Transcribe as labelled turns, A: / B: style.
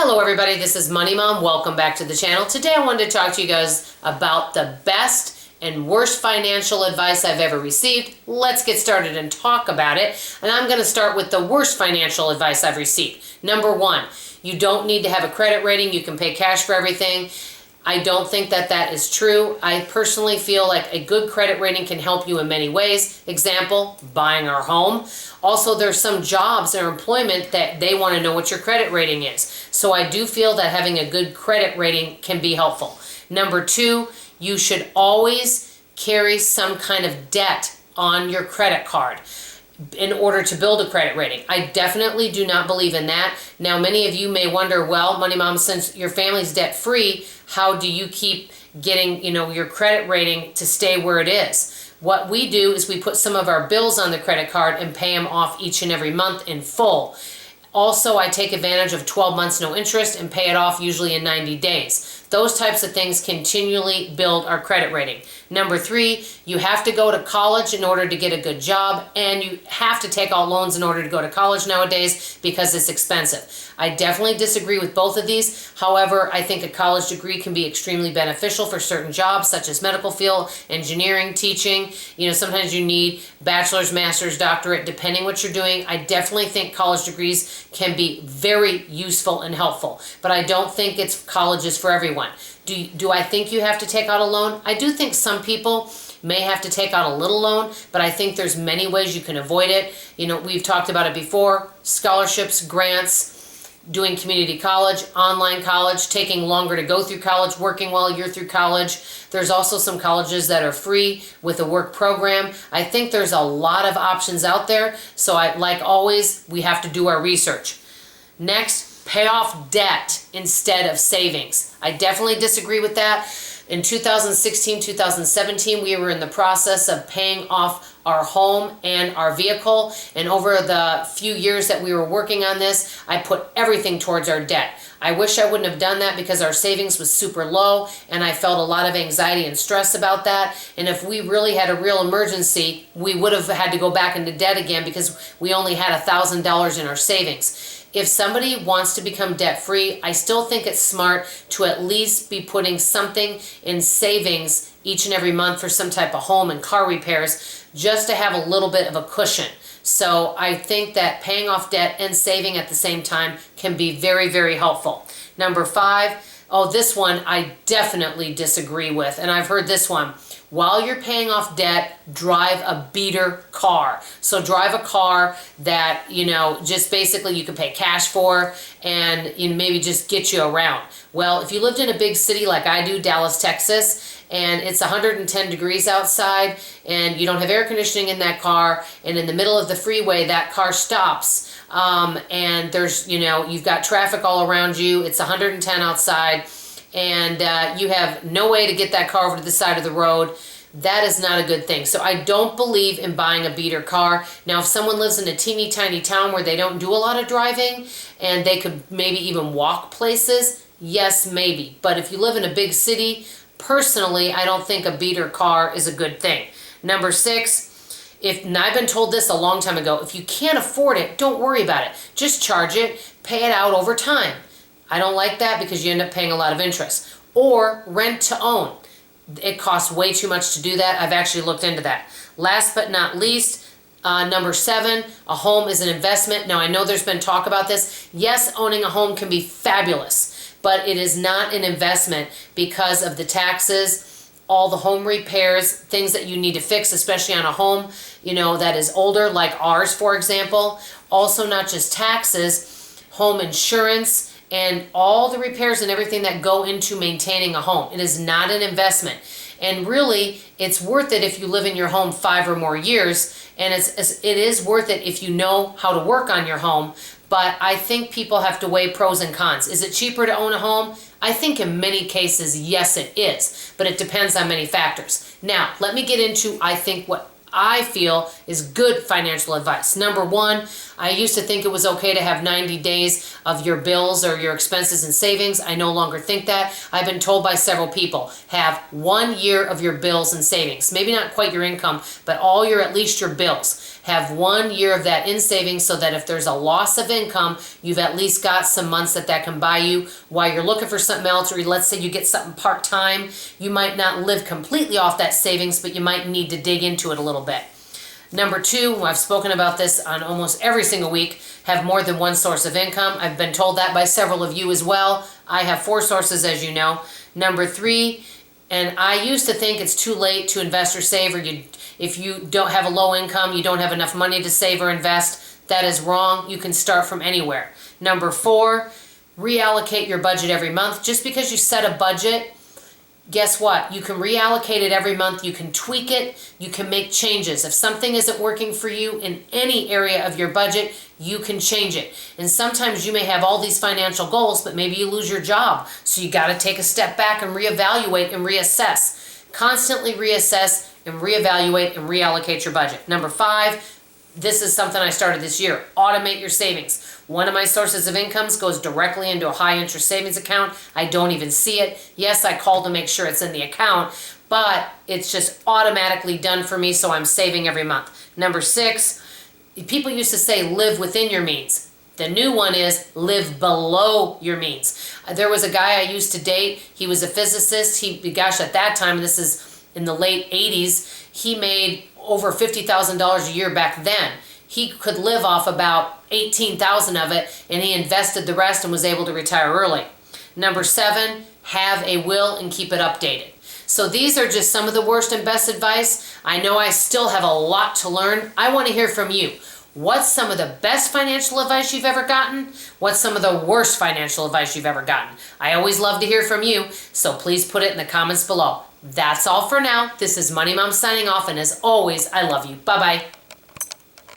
A: Hello everybody, this is Money Mom. Welcome back to the channel. Today I wanted to talk to you guys about the best and worst financial advice I've ever received. Let's get started and talk about it. And I'm going to start with the worst financial advice I've received. Number one, you don't need to have a credit rating. You can pay cash for everything. I don't think that that is true. I personally feel like a good credit rating can help you in many ways. Example, buying our home. Also, there's some jobs or employment that they want to know what your credit rating is. So I do feel that having a good credit rating can be helpful. Number two, you should always carry some kind of debt on your credit card in order to build a credit rating. I definitely do not believe in that. Now, many of you may wonder, well, Money Mom, since your family's debt-free, how do you keep getting, your credit rating to stay where it is? What we do is we put some of our bills on the credit card and pay them off each and every month in full. Also, I take advantage of 12 months no interest and pay it off usually in 90 days. Those types of things continually build our credit rating. Number three, you have to go to college in order to get a good job, and you have to take out loans in order to go to college nowadays because it's expensive. I definitely disagree with both of these. However, I think a college degree can be extremely beneficial for certain jobs such as medical field, engineering, teaching. Sometimes you need bachelor's, master's, doctorate, depending what you're doing. I definitely think college degrees can be very useful and helpful, but I don't think college is for everyone. Do I think you have to take out a loan? I do think some people may have to take out a little loan, but I think there's many ways you can avoid it. We've talked about it before: scholarships, grants, doing community college, online college, taking longer to go through college, working while you're through college. There's also some colleges that are free with a work program. I think there's a lot of options out there. So like always, we have to do our research. Next, pay off debt instead of savings. I definitely disagree with that. In 2016, 2017, we were in the process of paying off our home and our vehicle. And over the few years that we were working on this, I put everything towards our debt. I wish I wouldn't have done that because our savings was super low and I felt a lot of anxiety and stress about that. And if we really had a real emergency, we would have had to go back into debt again because we only had $1,000 in our savings. If somebody wants to become debt-free, I still think it's smart to at least be putting something in savings each and every month for some type of home and car repairs, just to have a little bit of a cushion. So I think that paying off debt and saving at the same time can be very, very helpful. Number five, this one I definitely disagree with, and I've heard this one. While you're paying off debt, drive a beater car. So drive a car that, just basically you can pay cash for and maybe just get you around. Well, if you lived in a big city like I do, Dallas, Texas, and it's 110 degrees outside and you don't have air conditioning in that car, and in the middle of the freeway that car stops, and there's, you've got traffic all around you, it's 110 outside, and you have no way to get that car over to the side of the road, that is not a good thing. So I don't believe in buying a beater car. Now, if someone lives in a teeny tiny town where they don't do a lot of driving and they could maybe even walk places, yes, maybe. But if you live in a big city, personally, I don't think a beater car is a good thing. Number six, and I've been told this a long time ago, if you can't afford it, don't worry about it. Just charge it, pay it out over time. I don't like that because you end up paying a lot of interest. Or rent to own. It costs way too much to do that. I've actually looked into that. Last but not least, number seven, a home is an investment. Now, I know there's been talk about this. Yes, owning a home can be fabulous, but it is not an investment because of the taxes, all the home repairs, things that you need to fix, especially on a home, that is older, like ours, for example. Also, not just taxes, home insurance, and all the repairs and everything that go into maintaining a home. It is not an investment. And really, it's worth it if you live in your home 5 or more years, and it is worth it if you know how to work on your home. But I think people have to weigh pros and cons. Is it cheaper to own a home? I think in many cases, yes, it is, but it depends on many factors. Now, let me get into, I think, what I feel is good financial advice. Number one, I used to think it was okay to have 90 days of your bills or your expenses and savings. I no longer think that. I've been told by several people, have 1 year of your bills and savings. Maybe not quite your income, but at least your bills. Have 1 year of that in savings so that if there's a loss of income, you've at least got some months that can buy you while you're looking for something else, or let's say you get something part-time. You might not live completely off that savings, but you might need to dig into it a little bit. Number two, I've spoken about this on almost every single week, have more than one source of income. I've been told that by several of you as well. I have 4 sources, as you know. Number three, and I used to think it's too late to invest or save, or if you don't have a low income, you don't have enough money to save or invest. That is wrong. You can start from anywhere. Number 4, reallocate your budget every month. Just because you set a budget, guess what? You can reallocate it every month. You can tweak it. You can make changes. If something isn't working for you in any area of your budget, you can change it. And sometimes you may have all these financial goals, but maybe you lose your job. So you got to take a step back and reevaluate and reassess. Constantly reassess and reevaluate and reallocate your budget. Number 5, this is something I started this year. Automate your savings. One of my sources of incomes goes directly into a high interest savings account. I don't even see it. Yes, I call to make sure it's in the account, but it's just automatically done for me, so I'm saving every month. Number 6, people used to say live within your means. The new one is live below your means. There was a guy I used to date. He was a physicist. Gosh, at that time, this is in the late 80s, he made over $50,000 a year back then. He could live off about $18,000 of it, and he invested the rest and was able to retire early. Number 7, have a will and keep it updated. So these are just some of the worst and best advice. I know I still have a lot to learn. I want to hear from you. What's some of the best financial advice you've ever gotten? What's some of the worst financial advice you've ever gotten? I always love to hear from you, so please put it in the comments below. That's all for now. This is Money Mom signing off, and as always, I love you. Bye-bye.